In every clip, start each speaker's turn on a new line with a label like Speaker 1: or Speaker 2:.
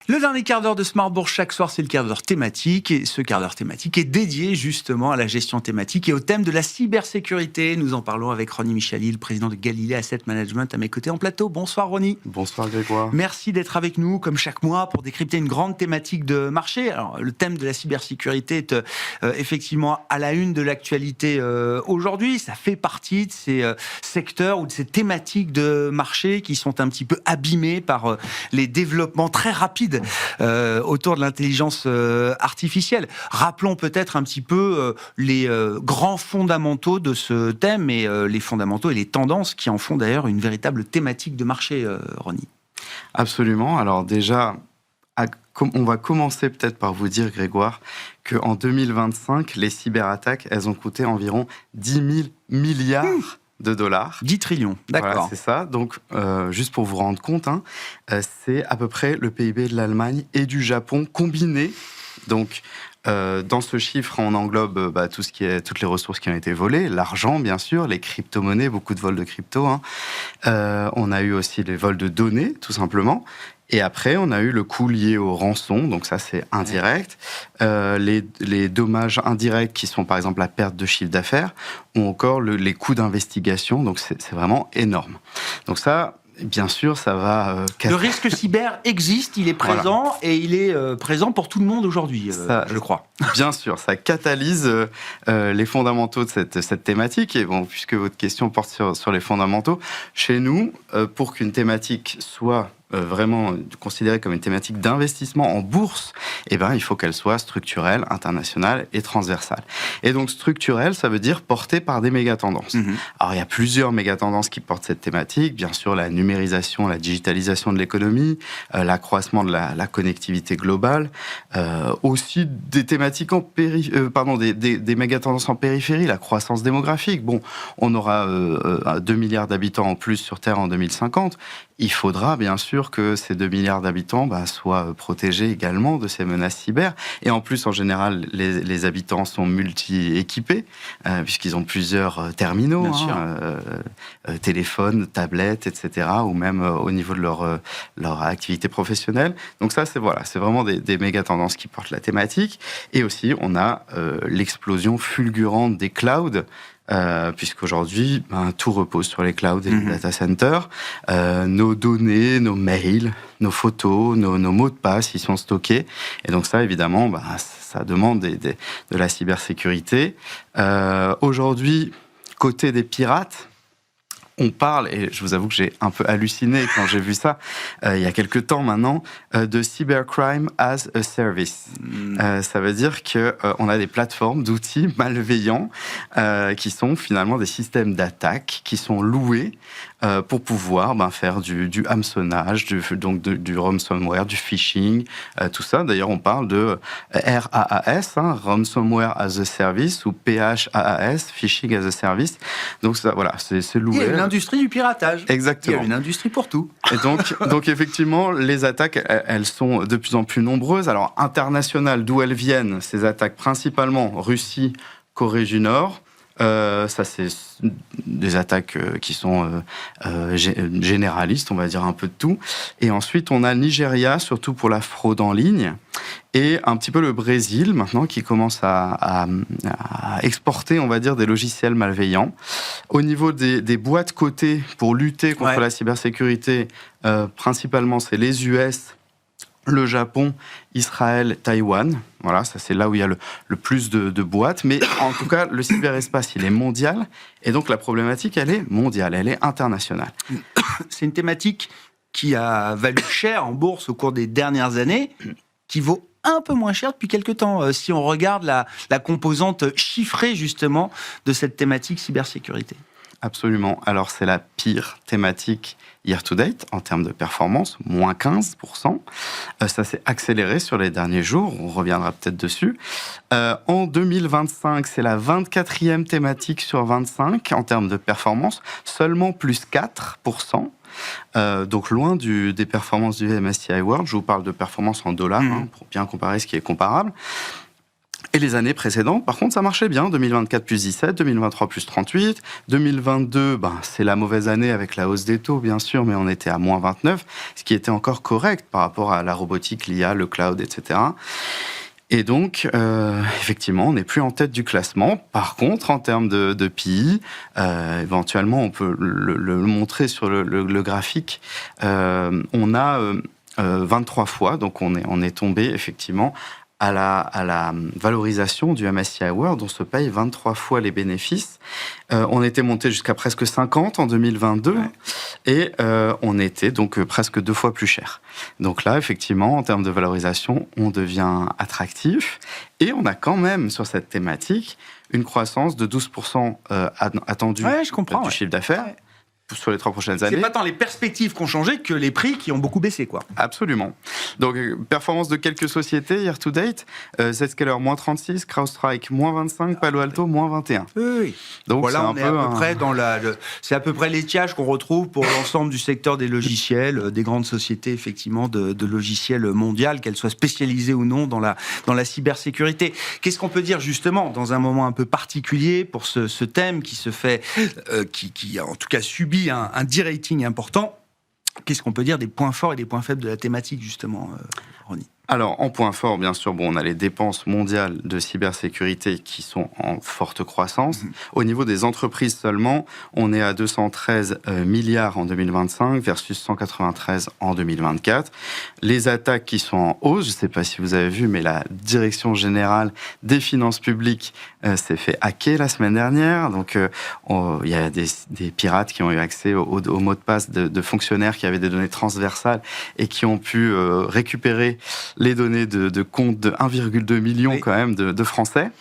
Speaker 1: Le dernier quart d'heure de Smart Bourse chaque soir, c'est le quart d'heure thématique. Et ce quart d'heure thématique est dédié justement à la gestion thématique et au thème de la cybersécurité. Nous en parlons avec Ronnie Michali, le président de Galilée Asset Management, à mes côtés en plateau. Bonsoir Ronnie.
Speaker 2: Bonsoir Grégoire.
Speaker 1: Merci d'être avec nous, comme chaque mois, pour décrypter une grande thématique de marché. Alors, le thème de la cybersécurité est effectivement à la une de l'actualité aujourd'hui. Ça fait partie de ces secteurs ou de ces thématiques de marché qui sont un petit peu abîmés par les développements très rapides autour de l'intelligence artificielle. Rappelons peut-être un petit peu les grands fondamentaux de ce thème et les fondamentaux et les tendances qui en font d'ailleurs une véritable thématique de marché, Ronnie.
Speaker 2: Absolument. Alors déjà, on va commencer peut-être par vous dire, Grégoire, qu'en 2025, les cyberattaques, elles ont coûté environ 10 000 milliards de dollars.
Speaker 1: 10 trillions, d'accord.
Speaker 2: Voilà, c'est ça. Donc, juste pour vous rendre compte, c'est à peu près le PIB de l'Allemagne et du Japon combinés. Donc, dans ce chiffre, on englobe tout ce qui est, toutes les ressources qui ont été volées, l'argent, bien sûr, les crypto-monnaies, beaucoup de vols de crypto. On a eu aussi les vols de données, tout simplement. Et après, on a eu le coût lié au rançon, donc ça c'est indirect. Les dommages indirects qui sont par exemple la perte de chiffre d'affaires, ou encore les coûts d'investigation, donc c'est vraiment énorme. Donc ça, bien sûr, ça va...
Speaker 1: Le risque cyber existe, il est présent, voilà. Et il est présent pour tout le monde aujourd'hui, je crois.
Speaker 2: Bien sûr, ça catalyse les fondamentaux de cette thématique. Et bon, puisque votre question porte sur les fondamentaux, chez nous, pour qu'une thématique soit vraiment considérée comme une thématique d'investissement en bourse, eh ben, il faut qu'elle soit structurelle, internationale et transversale. Et donc structurelle, ça veut dire portée par des méga-tendances. Alors il y a plusieurs méga-tendances qui portent cette thématique, bien sûr la numérisation, la digitalisation de l'économie, l'accroissement de la connectivité globale, aussi des thématiques en des méga-tendances en périphérie, la croissance démographique. Bon, on aura 2 milliards d'habitants en plus sur Terre en 2050. Il faudra bien sûr que ces 2 milliards d'habitants soient protégés également de ces menaces cyber. Et en plus, en général, les habitants sont multi-équipés, puisqu'ils ont plusieurs terminaux, téléphones, tablettes, etc., ou même au niveau de leur activité professionnelle. Donc ça, c'est vraiment des méga-tendances qui portent la thématique. Et aussi, on a l'explosion fulgurante des clouds, puisqu'aujourd'hui, tout repose sur les clouds et les data centers. Nos données, nos mails, nos photos, nos mots de passe, ils sont stockés. Et donc ça, évidemment, ça demande de la cybersécurité. Aujourd'hui, côté des pirates, on parle, et je vous avoue que j'ai un peu halluciné quand j'ai vu ça, il y a quelques temps maintenant, de Cybercrime as a Service. Ça veut dire qu'on a des plateformes d'outils malveillants qui sont finalement des systèmes d'attaque qui sont loués pour pouvoir faire du hameçonnage, du ransomware, du phishing, tout ça. D'ailleurs, on parle de RAAS, Ransomware as a Service, ou PHAAS, Phishing as a Service. Donc ça, voilà, c'est loué.
Speaker 1: Il y a une industrie du piratage.
Speaker 2: Exactement.
Speaker 1: Il y a une industrie pour tout.
Speaker 2: Et donc effectivement, les attaques, elles sont de plus en plus nombreuses. Alors, internationales, d'où elles viennent, ces attaques, principalement Russie, Corée du Nord. Ça, c'est des attaques qui sont généralistes, on va dire un peu de tout. Et ensuite, on a le Nigeria, surtout pour la fraude en ligne. Et un petit peu le Brésil, maintenant, qui commence à exporter, on va dire, des logiciels malveillants. Au niveau des boîtes cotées pour lutter contre la cybersécurité, principalement, c'est les US, le Japon, Israël, Taïwan. Voilà, ça c'est là où il y a le plus de boîtes. Mais en tout cas, le cyberespace, il est mondial. Et donc la problématique, elle est mondiale, elle est internationale.
Speaker 1: C'est une thématique qui a valu cher en bourse au cours des dernières années, qui vaut un peu moins cher depuis quelques temps, si on regarde la composante chiffrée justement de cette thématique cybersécurité.
Speaker 2: Absolument. Alors, c'est la pire thématique year-to-date en termes de performance, moins 15%. Ça s'est accéléré sur les derniers jours, on reviendra peut-être dessus. En 2025, c'est la 24e thématique sur 25 en termes de performance, seulement plus 4%. Donc loin des performances du MSCI World. Je vous parle de performance en dollars, pour bien comparer ce qui est comparable. Et les années précédentes, par contre, ça marchait bien. 2024 plus 17, 2023 plus 38, 2022, c'est la mauvaise année avec la hausse des taux, bien sûr, mais on était à moins 29, ce qui était encore correct par rapport à la robotique, l'IA, le cloud, etc. Et donc, effectivement, on n'est plus en tête du classement. Par contre, en termes de PI, éventuellement, on peut le montrer sur le graphique. On a 23 fois, donc on est tombé effectivement à la valorisation du MSCI World. On se paye 23 fois les bénéfices. On était monté jusqu'à presque 50 en 2022 et on était donc presque 2 fois plus cher. Donc là, effectivement, en termes de valorisation, on devient attractif et on a quand même sur cette thématique une croissance de 12% attendue du chiffre d'affaires. Ouais. Sur les 3 prochaines années.
Speaker 1: C'est pas tant les perspectives qui ont changé que les prix qui ont beaucoup baissé, quoi.
Speaker 2: Absolument. Donc, performance de quelques sociétés, year to date, Zscaler, moins 36, CrowdStrike, moins 25, Palo Alto, moins 21.
Speaker 1: Oui. Donc, voilà, on est à peu près dans c'est à peu près l'étiage qu'on retrouve pour l'ensemble du secteur des logiciels, des grandes sociétés, effectivement, de logiciels mondiales, qu'elles soient spécialisées ou non dans la cybersécurité. Qu'est-ce qu'on peut dire, justement, dans un moment un peu particulier pour ce thème qui se fait, qui en tout cas subit un de-rating important? Qu'est-ce qu'on peut dire des points forts et des points faibles de la thématique, justement, Ronnie?
Speaker 2: Alors, en point fort, bien sûr, on a les dépenses mondiales de cybersécurité qui sont en forte croissance. Au niveau des entreprises seulement, on est à 213 milliards en 2025 versus 193 en 2024. Les attaques qui sont en hausse, je ne sais pas si vous avez vu, mais la Direction générale des finances publiques s'est fait hacker la semaine dernière. Donc, il y a des pirates qui ont eu accès au mot de passe de fonctionnaires qui avaient des données transversales et qui ont pu récupérer les données de compte de 1,2 million quand même de Français.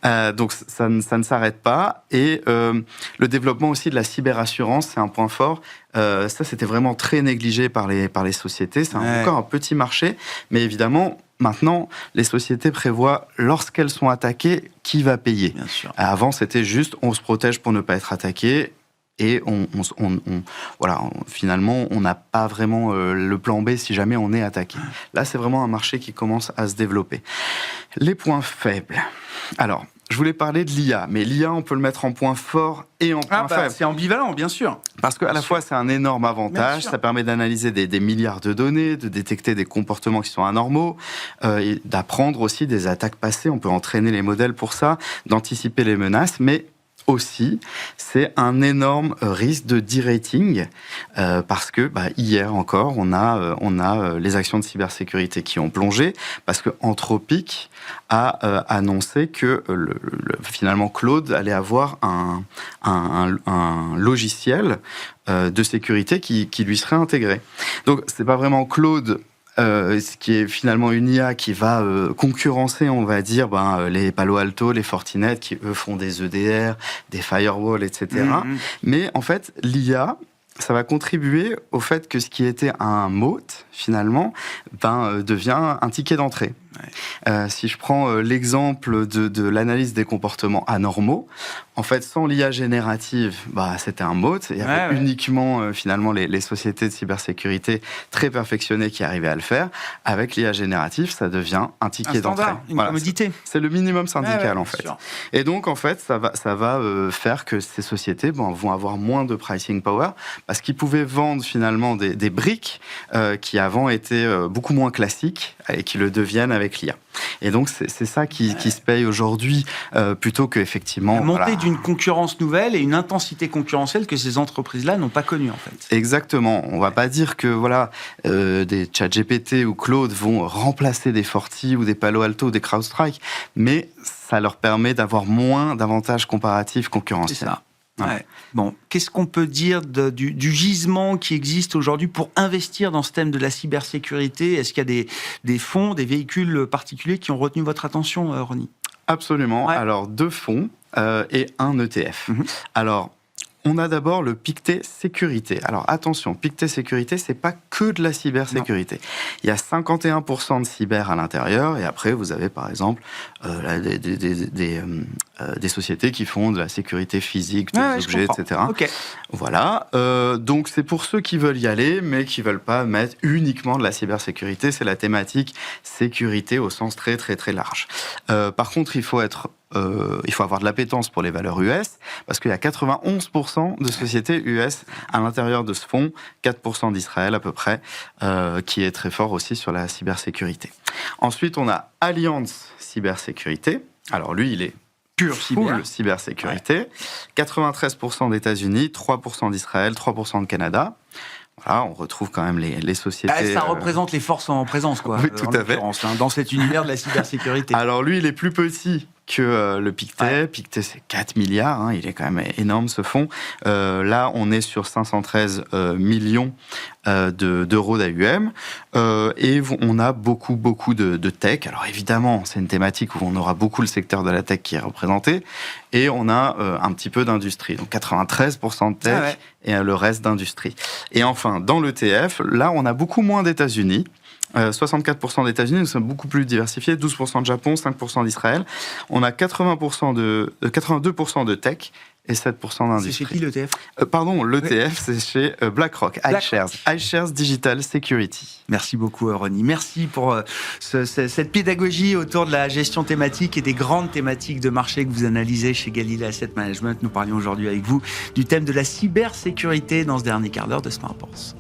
Speaker 2: Donc ça ne s'arrête pas. Et le développement aussi de la cyberassurance, c'est un point fort. Ça, c'était vraiment très négligé par les sociétés. C'est encore un petit marché. Mais évidemment, maintenant, les sociétés prévoient, lorsqu'elles sont attaquées, qui va payer.
Speaker 1: Bien sûr.
Speaker 2: Avant, c'était juste, on se protège pour ne pas être attaqué. Et finalement, on n'a pas vraiment le plan B si jamais on est attaqué. Là, c'est vraiment un marché qui commence à se développer. Les points faibles. Alors, je voulais parler de l'IA, mais l'IA, on peut le mettre en point fort et en point faible.
Speaker 1: C'est ambivalent, bien sûr.
Speaker 2: Parce qu'à la fois, c'est un énorme avantage. Ça permet d'analyser des milliards de données, de détecter des comportements qui sont anormaux, et d'apprendre aussi des attaques passées. On peut entraîner les modèles pour ça, d'anticiper les menaces, mais aussi, c'est un énorme risque de de-rating parce que hier encore, on a les actions de cybersécurité qui ont plongé parce que Anthropic a annoncé que finalement Claude allait avoir un logiciel de sécurité qui lui serait intégré. Donc, c'est pas vraiment Claude. Ce qui est finalement une IA qui va concurrencer, on va dire, les Palo Alto, les Fortinet, qui eux font des EDR, des firewalls, etc. Mais en fait, l'IA, ça va contribuer au fait que ce qui était un moat, finalement, devient un ticket d'entrée. Si je prends l'exemple de l'analyse des comportements anormaux, en fait, sans l'IA générative, c'était un moat. Il y avait uniquement, finalement, les sociétés de cybersécurité très perfectionnées qui arrivaient à le faire. Avec l'IA générative, ça devient un ticket d'entrée.
Speaker 1: Une commodité.
Speaker 2: C'est le minimum syndical, en fait. Sûr. Et donc, en fait, ça va faire que ces sociétés vont avoir moins de pricing power parce qu'ils pouvaient vendre, finalement, des briques qui avant étaient beaucoup moins classiques et qui le deviennent avec l'IA. Et donc, c'est ça qui se paye aujourd'hui, plutôt qu'effectivement...
Speaker 1: La montée d'une concurrence nouvelle et une intensité concurrentielle que ces entreprises-là n'ont pas connue, en fait.
Speaker 2: Exactement. On ne va pas dire que des ChatGPT ou Claude vont remplacer des Forti ou des Palo Alto ou des CrowdStrike, mais ça leur permet d'avoir moins d'avantages comparatifs concurrentiels.
Speaker 1: C'est ça. Ouais. Bon, qu'est-ce qu'on peut dire du gisement qui existe aujourd'hui pour investir dans ce thème de la cybersécurité? Est-ce qu'il y a des fonds, des véhicules particuliers qui ont retenu votre attention, Ronnie?
Speaker 2: Absolument. Alors, 2 fonds et un ETF. Alors, On a d'abord le Pictet Sécurité. Alors attention, Pictet Sécurité, c'est pas que de la cybersécurité. Non. Il y a 51% de cyber à l'intérieur, et après vous avez par exemple des sociétés qui font de la sécurité physique des objets, etc.
Speaker 1: Okay.
Speaker 2: Voilà. Donc c'est pour ceux qui veulent y aller, mais qui veulent pas mettre uniquement de la cybersécurité. C'est la thématique sécurité au sens très très très large. Par contre, il faut avoir de l'appétence pour les valeurs US, parce qu'il y a 91% de sociétés US à l'intérieur de ce fonds, 4% d'Israël à peu près, qui est très fort aussi sur la cybersécurité. Ensuite, on a Allianz Cybersécurité. Alors lui, il est
Speaker 1: pure
Speaker 2: cybersécurité. Ouais. 93% d'États-Unis, 3% d'Israël, 3% de Canada. Voilà, on retrouve quand même les sociétés...
Speaker 1: Ça représente les forces en présence, quoi.
Speaker 2: Oui, tout à fait.
Speaker 1: Dans cet univers de la cybersécurité.
Speaker 2: Alors lui, il est plus petit que le Pictet. Ouais. Pictet, c'est 4 milliards, hein, il est quand même énorme ce fonds. Là, on est sur 513 millions d'euros d'AUM. Et on a beaucoup de tech. Alors évidemment, c'est une thématique où on aura beaucoup le secteur de la tech qui est représenté. Et on a un petit peu d'industrie. Donc 93% de tech et le reste d'industrie. Et enfin, dans l'ETF, là, on a beaucoup moins d'États-Unis. 64% d'États-Unis, nous sommes beaucoup plus diversifiés, 12% de Japon, 5% d'Israël. On a 82% de tech et 7% d'industrie.
Speaker 1: C'est chez qui l'ETF ?
Speaker 2: L'ETF, c'est chez BlackRock, iShares Digital Security.
Speaker 1: Merci beaucoup, Ronnie. Merci pour cette pédagogie autour de la gestion thématique et des grandes thématiques de marché que vous analysez chez Galilée Asset Management. Nous parlions aujourd'hui avec vous du thème de la cybersécurité dans ce dernier quart d'heure de Smart Bourse.